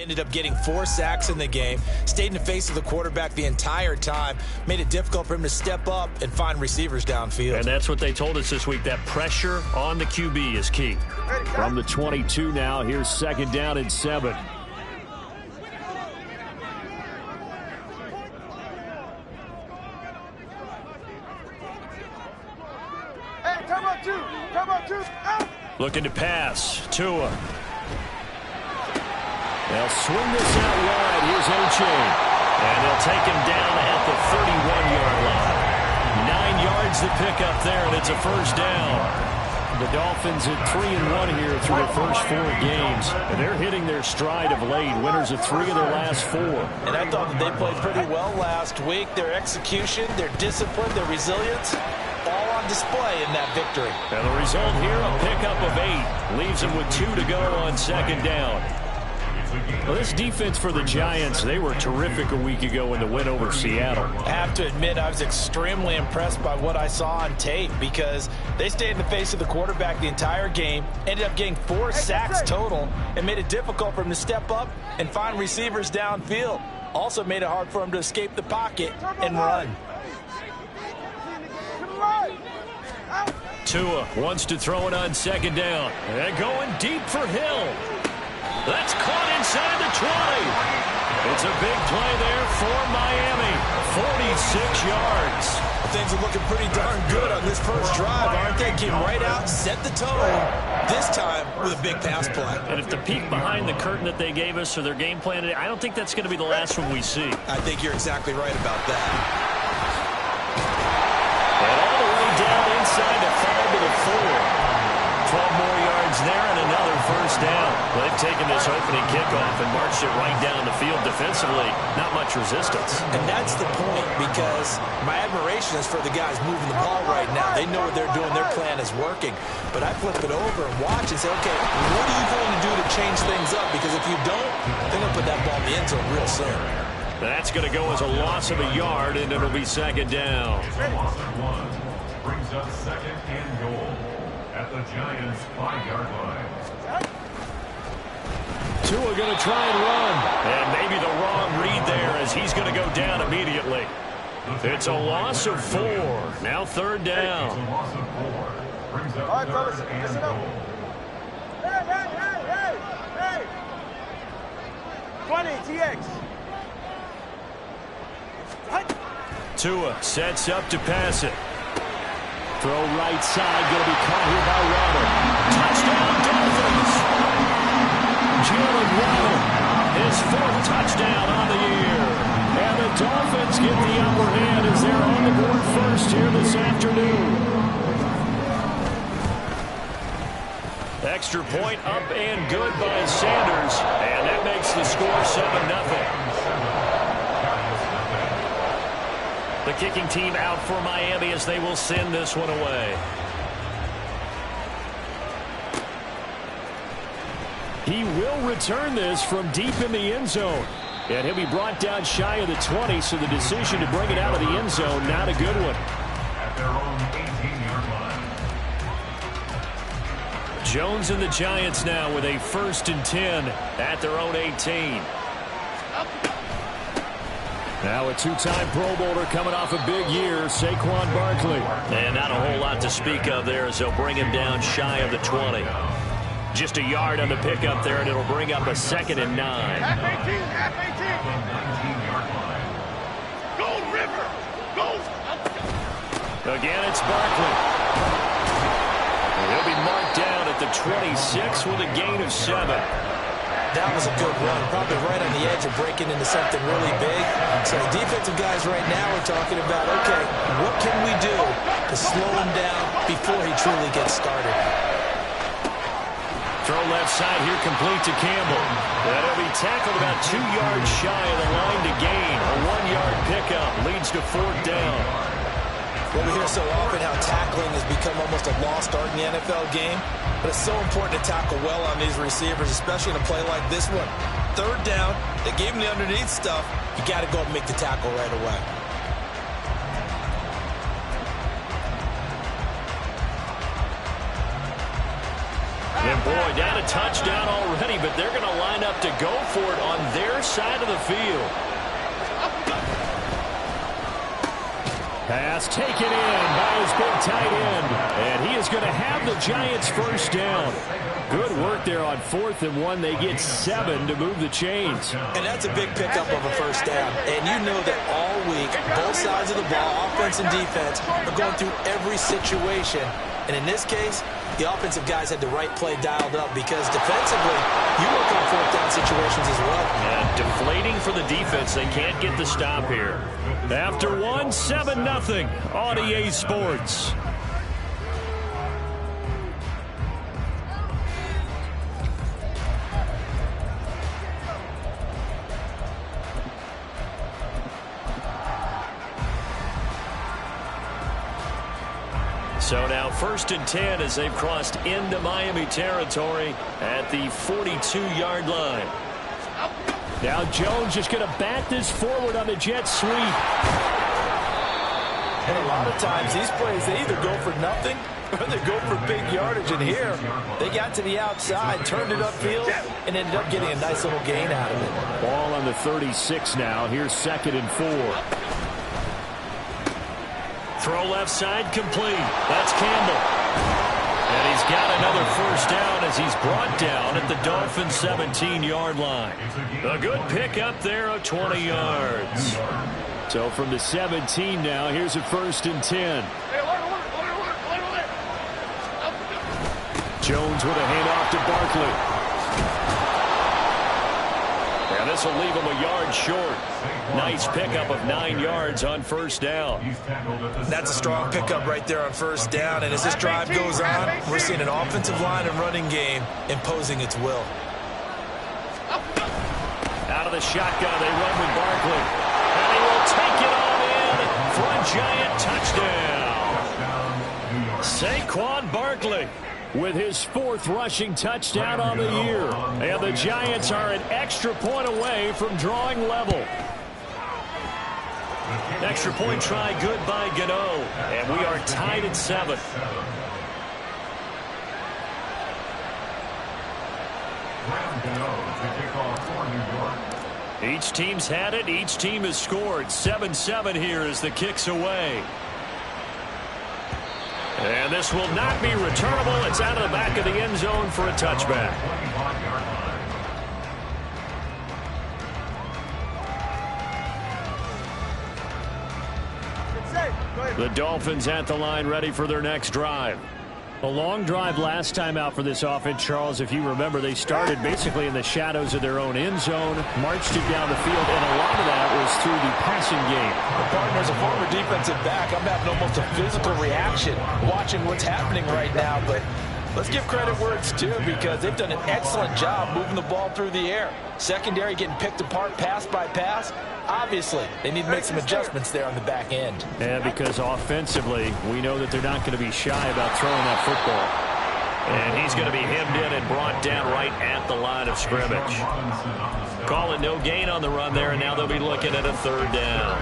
ended up getting 4 sacks in the game, stayed in the face of the quarterback the entire time, made it difficult for him to step up and find receivers downfield. And that's what they told us this week, that pressure on the QB is key. From the 22 now, here's 2nd down and 7. Looking to pass. Tua. They'll swing this out wide. Here's A-Chain. And they'll take him down at the 31-yard line. 9 yards to pick up there, and it's a first down. The Dolphins at 3-1 here through their first 4 games. And they're hitting their stride of late. Winners of 3 of their last 4. And I thought that they played pretty well last week. Their execution, their discipline, their resilience, all on display in that victory. And the result here, a pickup of 8. Leaves them with 2 to go on 2nd down. Well, this defense for the Giants, they were terrific a week ago in the win over Seattle. I have to admit, I was extremely impressed by what I saw on tape because they stayed in the face of the quarterback the entire game, ended up getting 4 sacks total, and made it difficult for him to step up and find receivers downfield. Also made it hard for him to escape the pocket and run. Tua wants to throw it on 2nd down. And going deep for Hill. That's caught inside the 20. It's a big play there for Miami. 46 yards. Things are looking pretty darn good on this first drive, aren't they? Came right out, set the tone, this time with a big pass play. And if the peek behind the curtain that they gave us or their game plan, I don't think that's going to be the last one we see. I think you're exactly right about that. And all the way down inside the 5 to the 4. 12 more yards there and another first down. They've taken this opening kickoff and marched it right down the field defensively. Not much resistance. And that's the point, because my admiration is for the guys moving the ball right now. They know what they're doing. Their plan is working. But I flip it over and watch and say, okay, what are you going to do to change things up? Because if you don't, they're going to put that ball in the end zone real soon. That's going to go as a loss of a yard, and it'll be 2nd down. Loss of 1 brings up 2nd and goal at the Giants' 5-yard line. Tua going to try and run. And maybe the wrong read there as he's going to go down immediately. It's a loss of 4. Now 3rd down. It's a loss of 4. Brings up 3rd and goal. Hey! 20, TX. Tua sets up to pass it. Throw right side, going to be caught here by Waddle. Touchdown, Dolphins! Jalen Waddle, his 4th touchdown on the year. And the Dolphins get the upper hand as they're on the board first here this afternoon. Extra point up and good by Sanders. And that makes the score 7-0. The kicking team out for Miami as they will send this one away. He will return this from deep in the end zone. And he'll be brought down shy of the 20, so the decision to bring it out of the end zone, not a good one. At their own 18-yard line. Jones and the Giants now with a 1st and 10 at their own 18. Now a 2-time Pro Bowler coming off a big year, Saquon Barkley. And not a whole lot to speak of there as they'll bring him down shy of the 20. Just a yard on the pickup there, and it'll bring up a 2nd and 9. Half 18, half 18. Go, River! Go! Again, it's Barkley. He'll be marked down at the 26 with a gain of 7. That was a good run, probably right on the edge of breaking into something really big. So the defensive guys right now are talking about, okay, what can we do to slow him down before he truly gets started? Throw left side here, complete to Campbell. That'll be tackled about 2 yards shy of the line to gain. A 1-yard pickup leads to 4th down. Well, we hear so often how tackling has become almost a lost art in the NFL game, but it's so important to tackle well on these receivers, especially in a play like this one. 3rd down, they gave him the underneath stuff. You got to go and make the tackle right away. And boy, down a touchdown already, but they're going to line up to go for it on their side of the field. Pass taken in by his big tight end. And he is going to have the Giants first down. Good work there on 4th and 1. They get 7 to move the chains. And that's a big pickup of a first down. And you know that all week, both sides of the ball, offense and defense, are going through every situation. And in this case, the offensive guys had the right play dialed up because defensively, you work on 4th down situations as well. Yeah, deflating for the defense. They can't get the stop here. After 1, 7-0 on EA Sports. So now 1st and 10 as they've crossed into Miami territory at the 42-yard line. Now Jones just going to bat this forward on the jet sweep. And a lot of times these plays, they either go for nothing or they go for big yardage. And here, they got to the outside, turned it upfield, and ended up getting a nice little gain out of it. Ball on the 36 now. Here's 2nd and 4. Throw left side complete. That's Campbell. And he's got another first down as he's brought down at the Dolphins' 17-yard line. A good pickup there of 20 yards. So from the 17 now, here's a 1st and 10. Jones with a handoff to Barkley. And this will leave him a yard short. Nice pickup of 9 yards on first down. That's a strong pickup right there on first down. And as this drive goes on, we're seeing an offensive line and running game imposing its will. Out of the shotgun, they run with Barkley. And he will take it on in for a Giant touchdown. Saquon Barkley with his 4th rushing touchdown on the year. And the Giants are an extra point away from drawing level. Extra point try good by Gano. And we are tied at 7. Each team's had it. Each team has scored. 7-7 here as the kick's away. And this will not be returnable. It's out of the back of the end zone for a touchback. The Dolphins at the line ready for their next drive. A long drive last time out for this offense, Charles. If you remember, they started basically in the shadows of their own end zone, marched it down the field, and a lot of that was through the passing game. The partner's a former defensive back. I'm having almost a physical reaction watching what's happening right now, but let's give credit where it's due because they've done an excellent job moving the ball through the air. Secondary getting picked apart pass by pass. Obviously, they need to make some adjustments there on the back end. Yeah, because offensively, we know that they're not going to be shy about throwing that football. And he's going to be hemmed in and brought down right at the line of scrimmage. Call it no gain on the run there, and now they'll be looking at a 3rd down.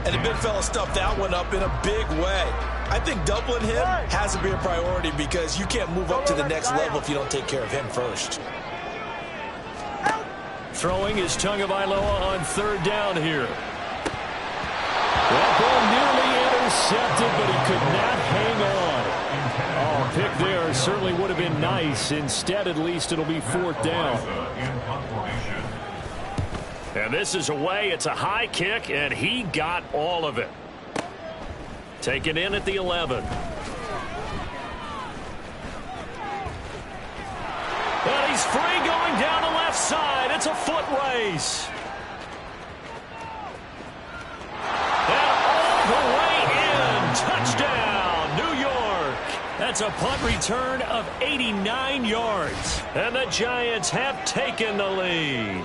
And the big fella stuffed that one up in a big way. I think doubling him has to be a priority because you can't move up to the next level if you don't take care of him first. Throwing is Tagovailoa on 3rd down here. That ball nearly intercepted, but he could not hang on. Oh, pick there certainly would have been nice. Instead, at least it'll be 4th down. And this is away. It's a high kick, and he got all of it. Taken in at the 11. And he's free going down the left side. It's a foot race. And all the way in. Touchdown, New York. That's a punt return of 89 yards. And the Giants have taken the lead.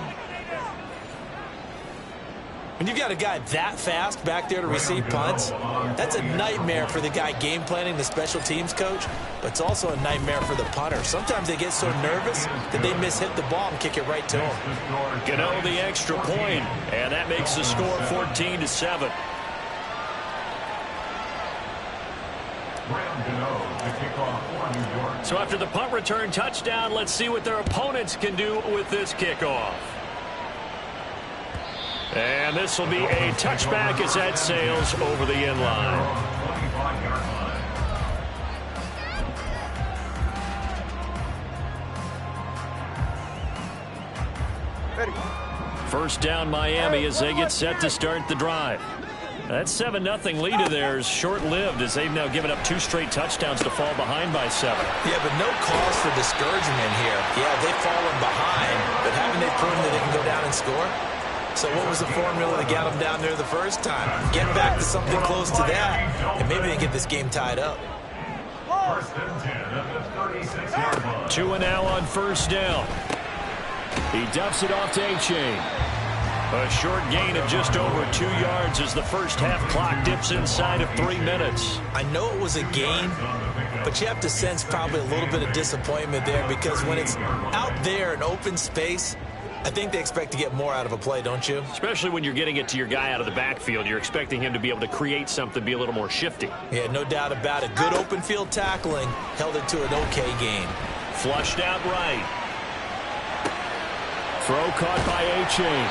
When you've got a guy that fast back there to receive punts, that's a nightmare for the guy game planning, the special teams coach, but it's also a nightmare for the punter. Sometimes they get so nervous that they mishit the ball and kick it right to him. Gano the extra point, and that makes the score 14-7. So after the punt return touchdown, let's see what their opponents can do with this kickoff. And this will be a touchback as that sails over the end line. First down Miami as they get set to start the drive. That 7-0 lead of theirs short-lived as they've now given up 2 straight touchdowns to fall behind by 7. Yeah, but no cause for discouragement here. Yeah, they've fallen behind, but haven't they proven that they can go down and score? So what was the formula to get them down there the first time? Get back to something close to that, and maybe they get this game tied up. First and 10 at the 36-yard line. 2 and now on first down. He dumps it off to A-Chain. A short gain of just over 2 yards as the first half clock dips inside of 3 minutes. I know it was a gain, but you have to sense probably a little bit of disappointment there because when it's out there in open space, I think they expect to get more out of a play, don't you? Especially when you're getting it to your guy out of the backfield. You're expecting him to be able to create something, be a little more shifty. Yeah, no doubt about it. Good open field tackling held it to an okay gain. Flushed out right. Throw caught by A-Chain.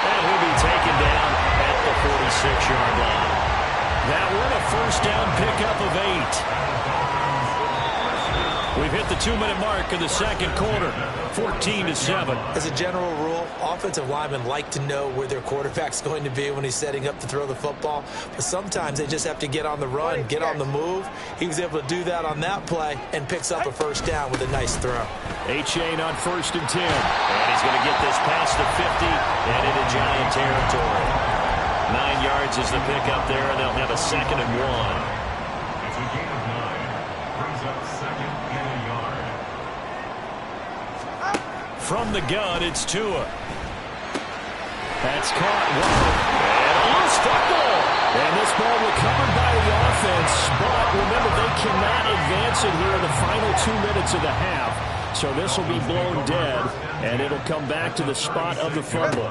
And he'll be taken down at the 46-yard line. That one a first down pickup of 8. We've hit the 2-minute mark of the second quarter, 14-7. As a general rule, offensive linemen like to know where their quarterback's going to be when he's setting up to throw the football. But sometimes they just have to get on the run, get on the move. He was able to do that on that play and picks up a first down with a nice throw. A-Chain on 1st and 10. And he's going to get this past the 50 and into Giant territory. 9 yards is the pickup there, and they'll have a 2nd and 1. It's a gain of 9. Brings up 2nd and a yard. From the gun, it's Tua. That's caught. And a loose football. And this ball recovered by the offense. But remember, they cannot advance it here in the final 2 minutes of the half. So this will be blown dead, and it'll come back to the spot of the fumble.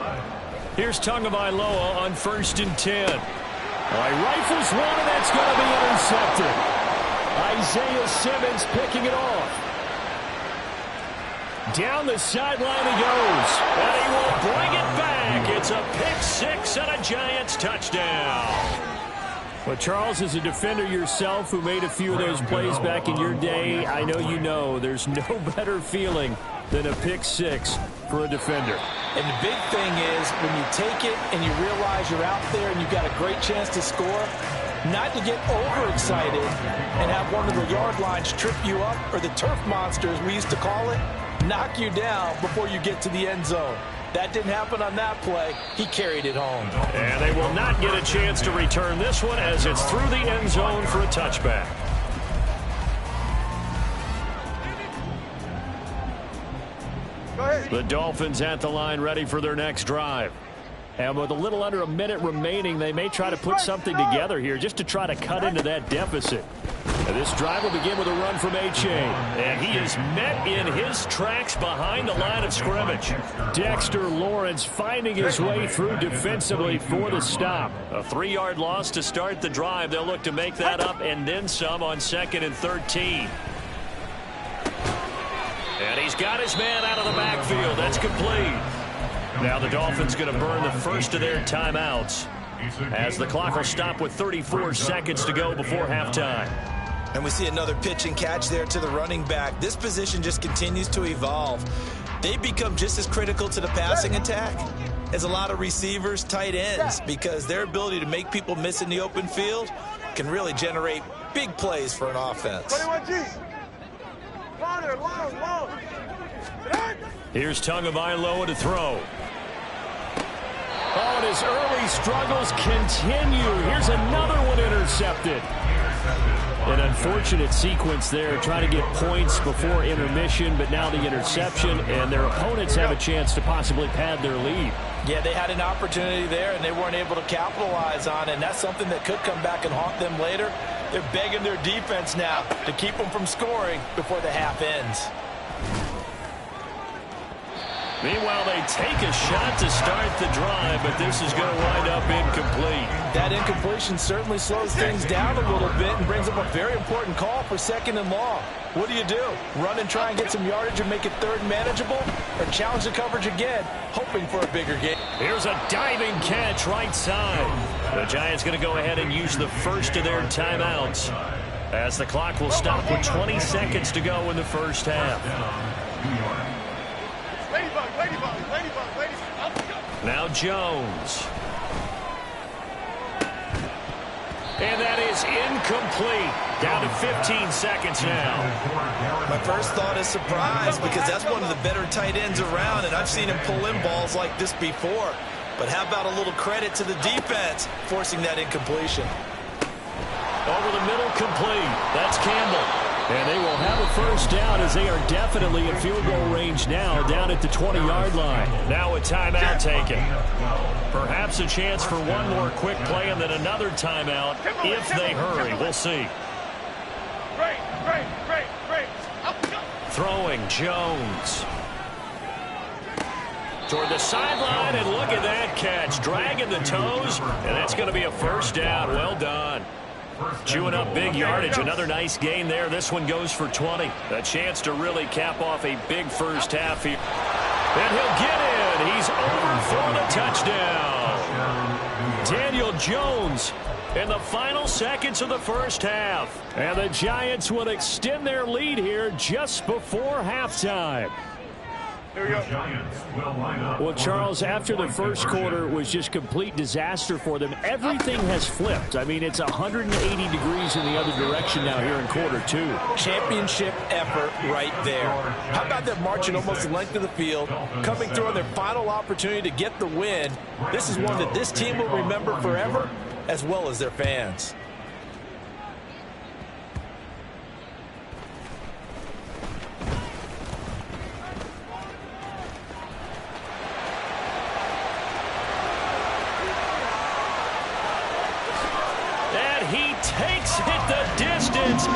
Here's Tagovailoa on 1st and 10. All right, rifles one, and that's going to be intercepted. Isaiah Simmons picking it off. Down the sideline he goes, and he will bring it back. It's a pick 6 and a Giants touchdown. Well, Charles, as a defender yourself who made a few of those plays back in your day, I know you know there's no better feeling than a pick 6 for a defender. And the big thing is when you take it and you realize you're out there and you've got a great chance to score, not to get overexcited and have one of the yard lines trip you up, or the turf monsters we used to call it, knock you down before you get to the end zone. That didn't happen on that play. He carried it home. And they will not get a chance to return this one as it's through the end zone for a touchback. The Dolphins at the line ready for their next drive. And with a little under a minute remaining, they may try to put something together here just to try to cut into that deficit. And this drive will begin with a run from A-Chain. And he is met in his tracks behind the line of scrimmage. Dexter Lawrence finding his way through defensively for the stop. A 3-yard loss to start the drive. They'll look to make that up and then some on 2nd and 13. And he's got his man out of the backfield. That's complete. Now the Dolphins going to burn the first of their timeouts as the clock will stop with 34 seconds to go before halftime. And we see another pitch and catch there to the running back. This position just continues to evolve. They become just as critical to the passing attack as a lot of receivers, tight ends, because their ability to make people miss in the open field can really generate big plays for an offense. Here's Tagovailoa to throw. Oh, and his early struggles continue. Here's another one intercepted. An unfortunate sequence there, trying to get points before intermission, but now the interception, and their opponents have a chance to possibly pad their lead. Yeah, they had an opportunity there, and they weren't able to capitalize on it, and that's something that could come back and haunt them later. They're begging their defense now to keep them from scoring before the half ends. Meanwhile, they take a shot to start the drive, but this is going to wind up incomplete. That incompletion certainly slows things down a little bit and brings up a very important call for 2nd and long. What do you do? Run and try and get some yardage and make it 3rd manageable? Or challenge the coverage again, hoping for a bigger gain? Here's a diving catch right side. The Giants going to go ahead and use the first of their timeouts, as the clock will stop with 20 seconds to go in the first half. Now Jones. And that is incomplete. Down to 15 seconds now. My first thought is surprise, because that's one of the better tight ends around, and I've seen him pull in balls like this before. But how about a little credit to the defense forcing that incompletion? Over the middle, complete. That's Campbell. And they will have a first down, as they are definitely in field goal range now, down at the 20-yard line. Now a timeout taken. Perhaps a chance for one more quick play and then another timeout if they hurry. We'll see. Throwing Jones. Toward the sideline, and look at that catch. Dragging the toes, and that's going to be a first down. Well done. Chewing up big yardage. Another nice gain there. This one goes for 20. A chance to really cap off a big first half here. And he'll get in. He's over for the touchdown. Daniel Jones in the final seconds of the first half. And the Giants will extend their lead here just before halftime. Well, Charles, after the first quarter was just complete disaster for them, everything has flipped. I mean, it's 180 degrees in the other direction now here in quarter 2. Championship effort right there. How about them marching almost the length of the field, coming through on their final opportunity to get the win? This is one that this team will remember forever, as well as their fans. Takes it the distance.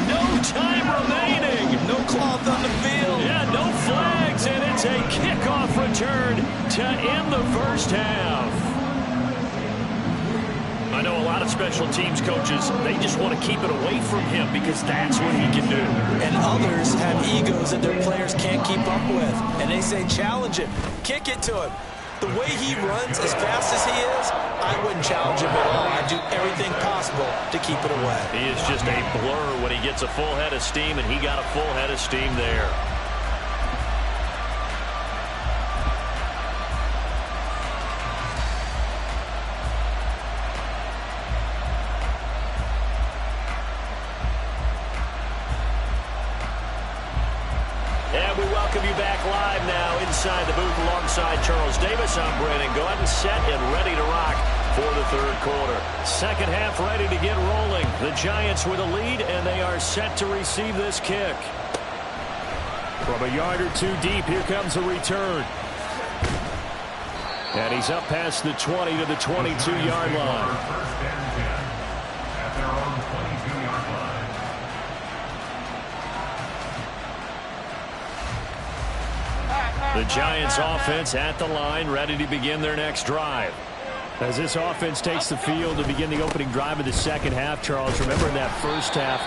No time remaining. No cloth on the field. Yeah, no flags, and it's a kickoff return to end the first half. I know a lot of special teams coaches, they just want to keep it away from him because that's what he can do. And others have egos that their players can't keep up with. And they say, challenge him. Kick it to him. The way he runs as fast as he is, I wouldn't challenge him at all. I'd do everything possible to keep it away. He is just a blur when he gets a full head of steam, and he got a full head of steam there. And we welcome you back live now inside the booth alongside Charles Davis. I'm Brandon Gaudin, set and ready to rock for the third quarter. Second half ready to get rolling. The Giants with a lead, and they are set to receive this kick. From a yard or two deep, here comes a return. And he's up past the 20 to the 22-yard line. The Giants offense at the line, ready to begin their next drive. As this offense takes the field to begin the opening drive of the second half, Charles, remember in that first half,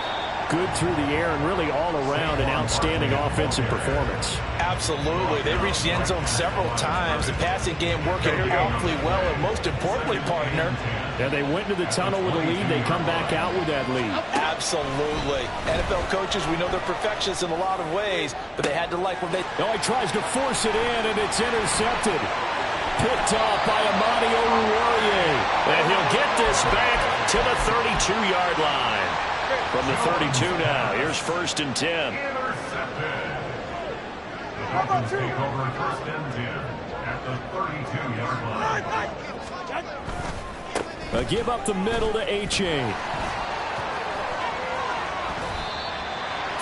good through the air and really all around an outstanding offensive performance. Absolutely. They reached the end zone several times. The passing game working awfully well, and most importantly, partner. And they went to the tunnel with a lead. They come back out with that lead. Absolutely. NFL coaches, we know they're perfectionists in a lot of ways, but they had to like when they... Oh, he tries to force it in, and it's intercepted. Picked off by Amani Oruwariye. And he'll get this back to the 32-yard line. From the 32 now, here's 1st and 10. Take over 1st and 10 at the 32-yard line. A give up the middle to H.A.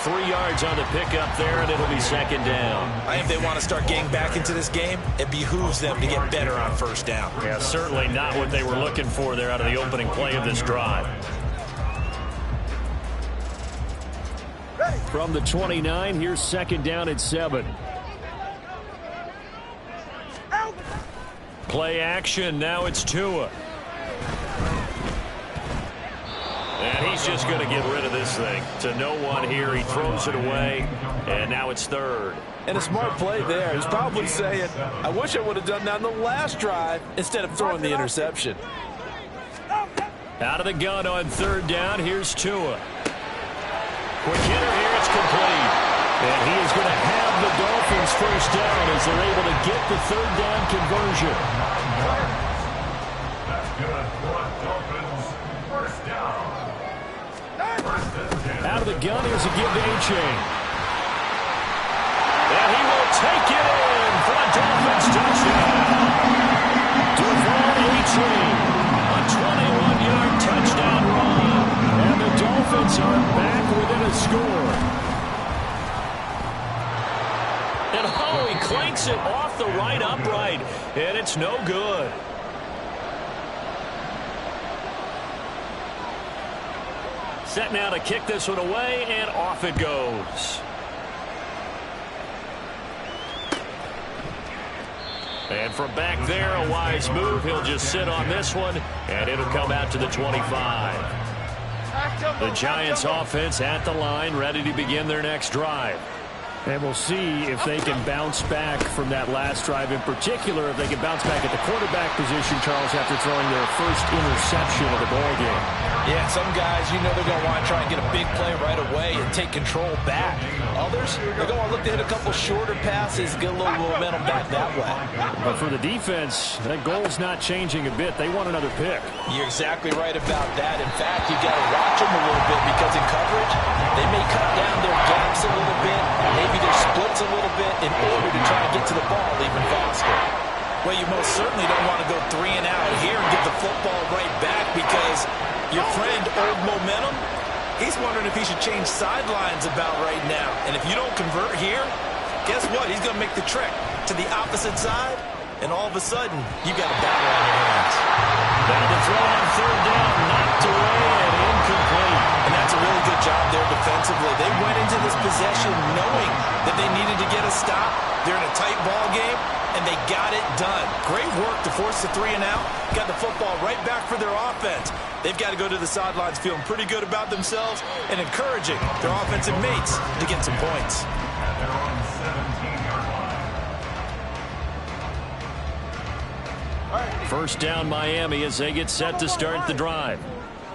3 yards on the pickup there, and it'll be 2nd down. I think they want to start getting back into this game. It behooves them to get better on 1st down. Yeah, certainly not what they were looking for there out of the opening play of this drive. From the 29, here's 2nd down at 7. Play action. Now it's Tua. And he's just going to get rid of this thing. To no one here. He throws it away. And now it's third. And a smart play there. He's probably saying, I wish I would have done that on the last drive instead of throwing the interception. Out of the gun on third down. Here's Tua. Quick hitter here. It's complete. And he is going to have the Dolphins first down as they're able to get the third down conversion. That's good. Dolphins first down. Out of the gun, here's a give to A-Chain. And he will take it in for a Dolphins touchdown. Devon A-Chain, a 21-yard touchdown run. And the Dolphins are back within a score. And oh, he clanks it off the right upright. And it's no good. Set now to kick this one away, and off it goes. And from back there, a wise move. He'll just sit on this one, and it'll come out to the 25. The Giants offense at the line, ready to begin their next drive. And we'll see if they can bounce back from that last drive. In particular, if they can bounce back at the quarterback position, Charles, after throwing their first interception of the ballgame. Yeah, some guys, you know they're going to want to try and get a big play right away and take control back. Others, they're going to look to hit a couple shorter passes, get a little momentum back that way. But for the defense, that goal's not changing a bit. They want another pick. You're exactly right about that. In fact, you've got to watch them a little bit because in coverage, they may cut down their gaps a little bit, maybe their splits a little bit in order to try and get to the ball even faster. Well, you most certainly don't want to go 3 and out here and get the football right back because your friend, Old Momentum, he's wondering if he should change sidelines about right now. And if you don't convert here, guess what? He's going to make the trek to the opposite side, and all of a sudden, you got a battle on your hands. Now the throw on third down, knocked away and incomplete. And that's a really good job there defensively. They went into this possession knowing that they needed to get a stop. They're in a tight ball game, and they got it done. Great work to force the 3 and out. Got the football right back for their offense. They've got to go to the sidelines feeling pretty good about themselves and encouraging their offensive mates to get some points. They're on the 17-yard line. First down Miami as they get set to start the drive.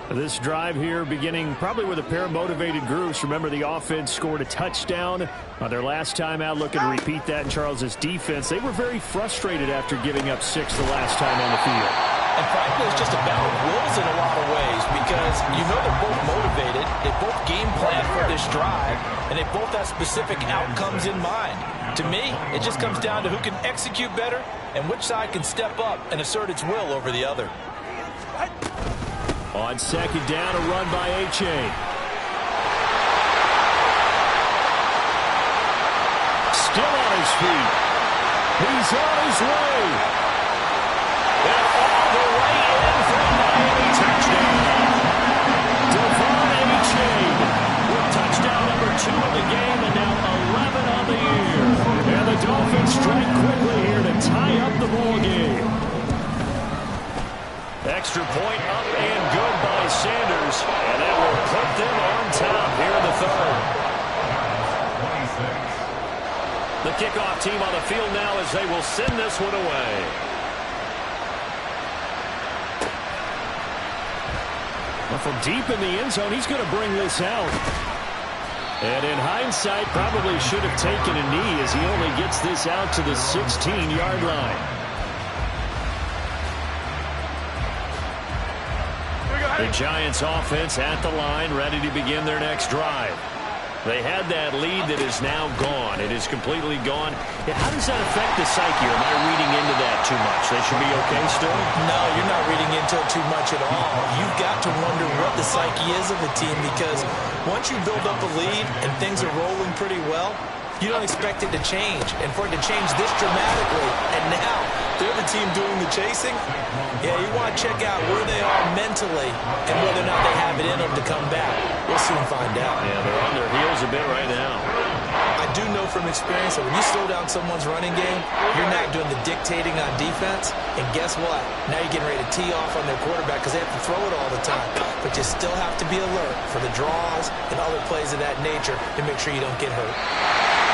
This drive here beginning probably with a pair of motivated groups. Remember, the offense scored a touchdown on their last time out. Looking to repeat that in Charles's defense. They were very frustrated after giving up 6 the last time on the field. And frankly, it's just a battle of wills in a lot of ways because you know they're both motivated. They both game plan for this drive, and they both have specific outcomes in mind. To me, it just comes down to who can execute better and which side can step up and assert its will over the other. On second down, a run by A-Chain. Still on his feet. He's on his way. And all the way in for a Miami touchdown. Devon A-Chain with touchdown number 2 of the game and now 11 on the year. And the Dolphins strike quickly here to tie up the ball game. Extra point up and good by Sanders. And that will put them on top here in the third. 26. The kickoff team on the field now as they will send this one away. Well, from deep in the end zone, he's going to bring this out. And in hindsight, probably should have taken a knee as he only gets this out to the 16-yard line. The Giants offense at the line, ready to begin their next drive. They had that lead that is now gone. It is completely gone. How does that affect the psyche? Am I reading into that too much? They should be okay still? No, you're not reading into it too much at all. You've got to wonder what the psyche is of the team because once you build up a lead and things are rolling pretty well, you don't expect it to change. And for it to change this dramatically, and now they're the team doing the chasing, yeah, you want to check out where they are mentally and whether or not they have it in them to come back. We'll soon find out. Yeah, they're on their heels a bit right now. I do know from experience that when you slow down someone's running game, you're not doing the dictating on defense. And guess what? Now you're getting ready to tee off on their quarterback because they have to throw it all the time. But you still have to be alert for the draws and other plays of that nature to make sure you don't get hurt.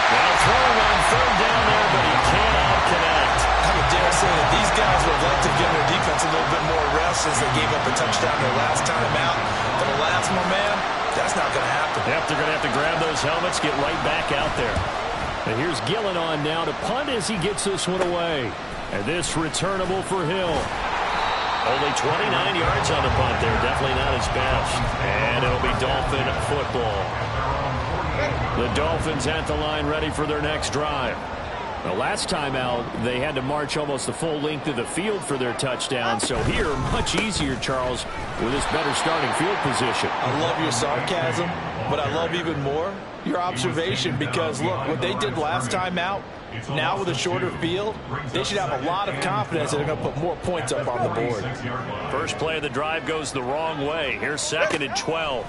Now throwing on third down there, but he cannot connect. I would dare say that these guys would like to give their defense a little bit more rest since they gave up a touchdown their last time out. But the last one, man, that's not going to happen. Yep, they're going to have to grab those helmets, get right back out there. And here's Gillen on now to punt as he gets this one away. And this returnable for Hill. Only 29 yards on the punt there. Definitely not his best. And it'll be Dolphin football. The Dolphins at the line ready for their next drive. The last time out, they had to march almost the full length of the field for their touchdown. So here, much easier, Charles, with this better starting field position. I love your sarcasm, but I love even more your observation because, look, what they did last time out, now with a shorter field, they should have a lot of confidence that they're going to put more points up on the board. First play of the drive goes the wrong way. Here's 2nd and 12.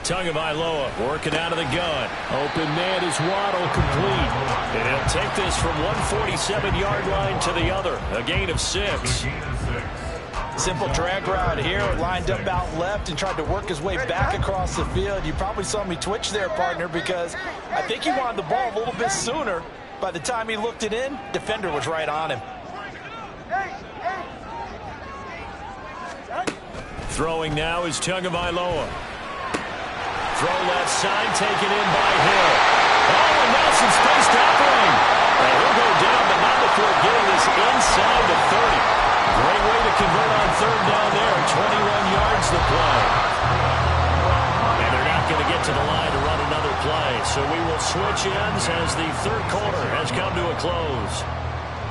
Tagovailoa working out of the gun. Open man is Waddle, complete. And he'll take this from 147-yard line to the other. A gain of 6. Simple drag route here, lined up out left and tried to work his way back across the field. You probably saw me twitch there, partner, because I think he wanted the ball a little bit sooner. By the time he looked it in, defender was right on him. Throwing now is Tagovailoa. Throw left side, taken in by Hill. Oh, and now some space to operate. And he'll go down, but not before getting this inside the 30. Great way to convert on third down there. 21 yards the play. And they're not going to get to the line to run another play. So we will switch ends as the third quarter has come to a close.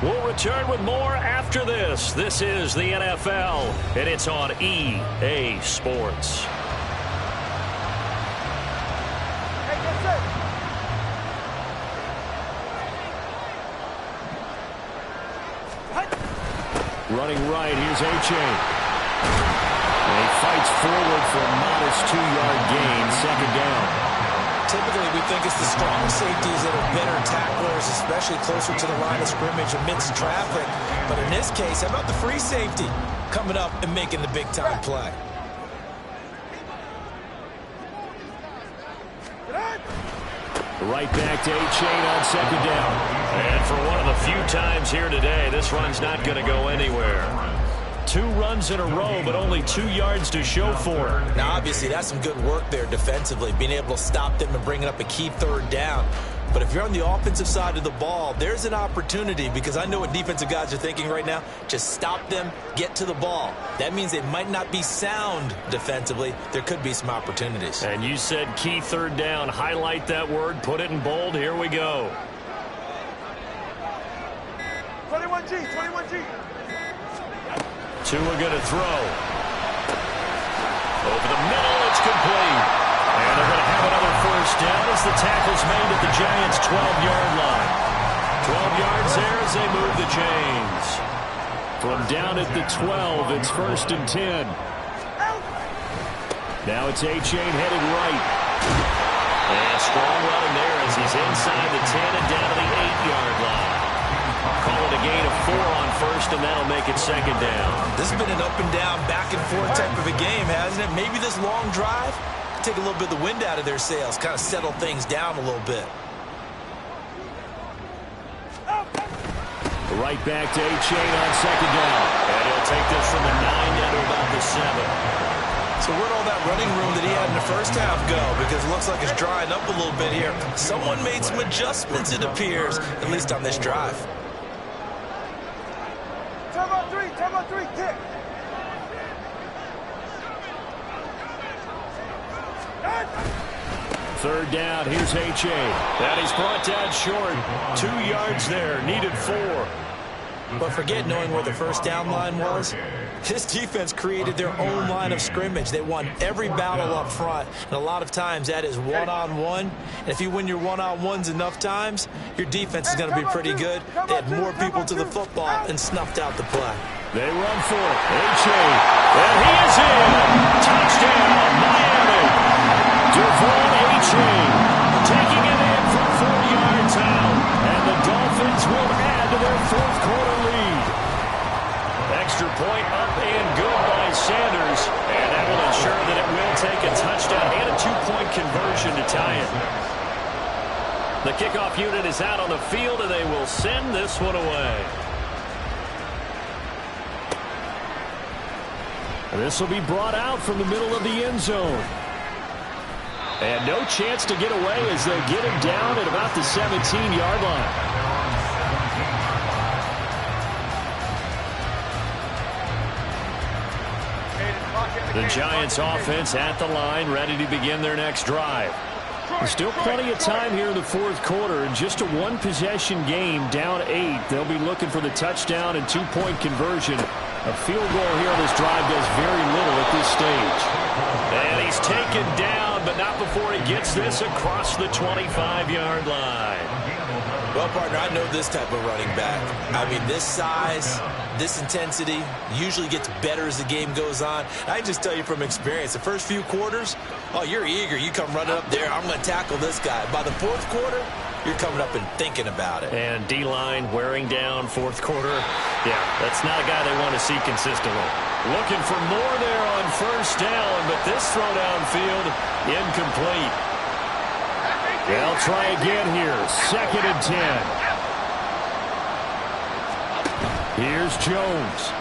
We'll return with more after this. This is the NFL, and it's on EA Sports. Running right, here's H.A. And he fights forward for a modest 2-yard gain, 2nd down. Typically, we think it's the strong safeties that are better tacklers, especially closer to the line of scrimmage amidst traffic. But in this case, how about the free safety coming up and making the big-time play? Right back to H.A. on 2nd down. And for one of the few times here today, this run's not going to go anywhere. 2 runs in a row, but only 2 yards to show for it. Now, obviously, that's some good work there defensively, being able to stop them and bringing up a key 3rd down. But if you're on the offensive side of the ball, there's an opportunity because I know what defensive guys are thinking right now. Just stop them, get to the ball. That means they might not be sound defensively. There could be some opportunities. And you said key 3rd down. Highlight that word. Put it in bold. Here we go. 21G, 21G. Tua going to throw. Over the middle, it's complete. And they're going to have another first down as the tackle's made at the Giants' 12-yard line. 12 yards there as they move the chains. From down at the 12, it's 1st and 10. Now it's A-Chain headed right. And strong running there as he's inside the 10 and down to the 8-yard line. Call it a gain of 4 on 1st, and that'll make it 2nd down. This has been an up-and-down, back-and-forth type of a game, hasn't it? Maybe this long drive take a little bit of the wind out of their sails, kind of settle things down a little bit. Right back to A-Chain on 2nd down. And he'll take this from the 9 down to about the 7. So where'd all that running room that he had in the first half go? Because it looks like it's drying up a little bit here. Someone made some adjustments, it appears, at least on this drive. Turbo 3, kick. Third down, here's H.A. And he's brought down short. 2 yards there, needed 4. But forget knowing where the first down line was. This defense created their own line of scrimmage. They won every battle up front. And a lot of times that is one-on-one. And if you win your one-on-ones enough times, your defense is going to be pretty good. They had more people to the football and snuffed out the play. They run for it. H.A. And he is in. Touchdown, Miami. Devon A-Chain taking it in from 4 yards touchdown. And the Dolphins will add to their fourth quarter lead. Extra point up and good by Sanders. And that will ensure that it will take a touchdown and a two-point conversion to tie it. The kickoff unit is out on the field, and they will send this one away. And this will be brought out from the middle of the end zone. And no chance to get away as they get him down at about the 17-yard line. The Giants offense at the line, ready to begin their next drive. There's still plenty of time here in the fourth quarter, and just a one-possession game, down 8. They'll be looking for the touchdown and two-point conversion. A field goal here on this drive does very little at this stage. And he's taken down, but not before he gets this across the 25-yard line. Well, partner, I know this type of running back. I mean, this size, this intensity usually gets better as the game goes on. I can just tell you from experience, the first few quarters, oh, you're eager. You come running up there, I'm going to tackle this guy. By the fourth quarter, you're coming up and thinking about it. And D-line wearing down fourth quarter. Yeah, that's not a guy they want to see consistently. Looking for more there on first down, but this throw downfield incomplete. They'll try again here. 2nd and 10. Here's Jones.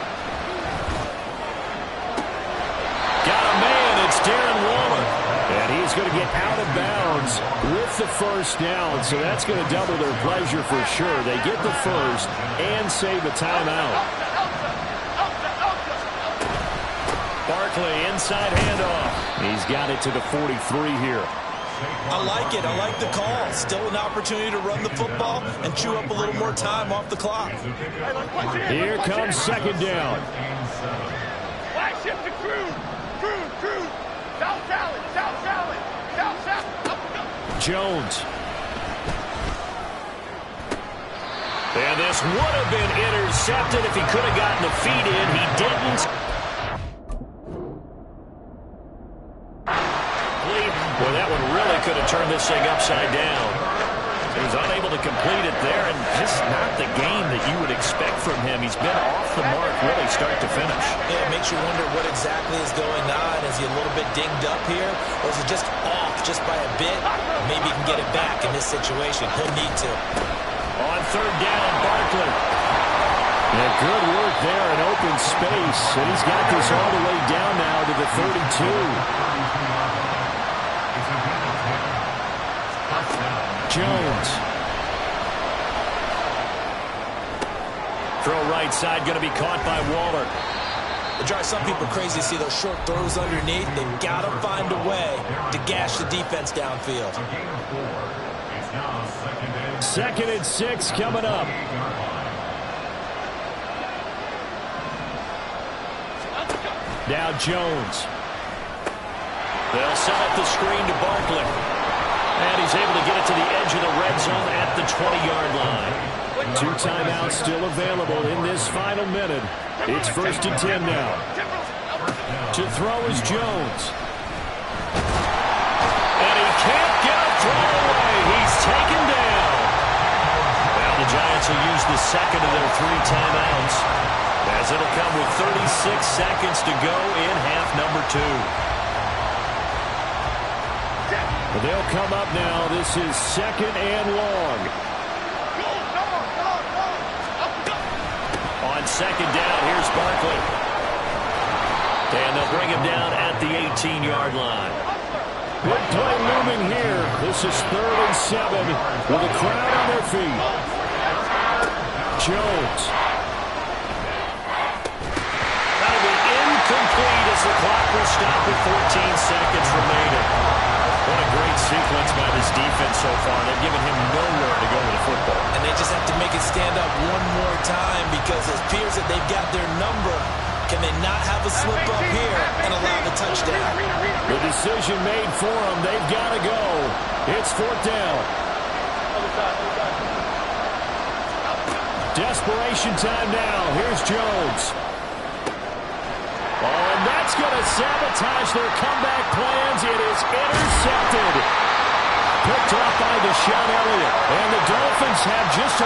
Got a man. It's Darren Waller. And he's going to get out of bounds with the first down. So that's going to double their pleasure for sure. They get the first and save a timeout. Barkley inside handoff. He's got it to the 43 here. I like it. I like the call. Still an opportunity to run the football and chew up a little more time off the clock. Here comes 2nd down. Flash shift to Cruz. Cruz. South Salad. Jones. And this would have been intercepted if he could have gotten the feet in. He didn't. Boy, that one really could have turned this thing upside down. He was unable to complete it there, and just not the game that you would expect from him. He's been off the mark really start to finish. Yeah, it makes you wonder what exactly is going on. Is he a little bit dinged up here, or is he just off just by a bit? Maybe he can get it back in this situation. He'll need to. On 3rd down, Barkley. Yeah, good work there in open space, and he's got this all the way down now to the 32. Jones. Throw right side, going to be caught by Waller. It drives some people crazy to see those short throws underneath. They've got to find a way to gash the defense downfield. 2nd and 6 coming up. Now Jones. They'll set up the screen to Barkley. And he's able to get it to the edge of the red zone at the 20-yard line. 2 timeouts still available in this final minute. It's 1st and 10 now. To throw is Jones. And he can't get a throw away. He's taken down. Now the Giants will use the second of their 3 timeouts, as it'll come with 36 seconds to go in half number 2. They'll come up now. This is 2nd and long. On 2nd down, here's Barkley. And they'll bring him down at the 18-yard line. Good play looming here. This is 3rd and 7 with a crowd on their feet. Jones. That'll be incomplete as the clock will stop with 14 seconds remaining. What a great sequence by this defense so far. They've given him nowhere to go with the football. And they just have to make it stand up one more time, because it appears that they've got their number. Can they not have a slip up here and allow the touchdown? The decision made for them. They've got to go. It's 4th down. Desperation time now. Here's Jones. Oh, and that's going to sabotage their comeback plans. It is intercepted. Picked off by Deshaun Elliott. And the Dolphins have just about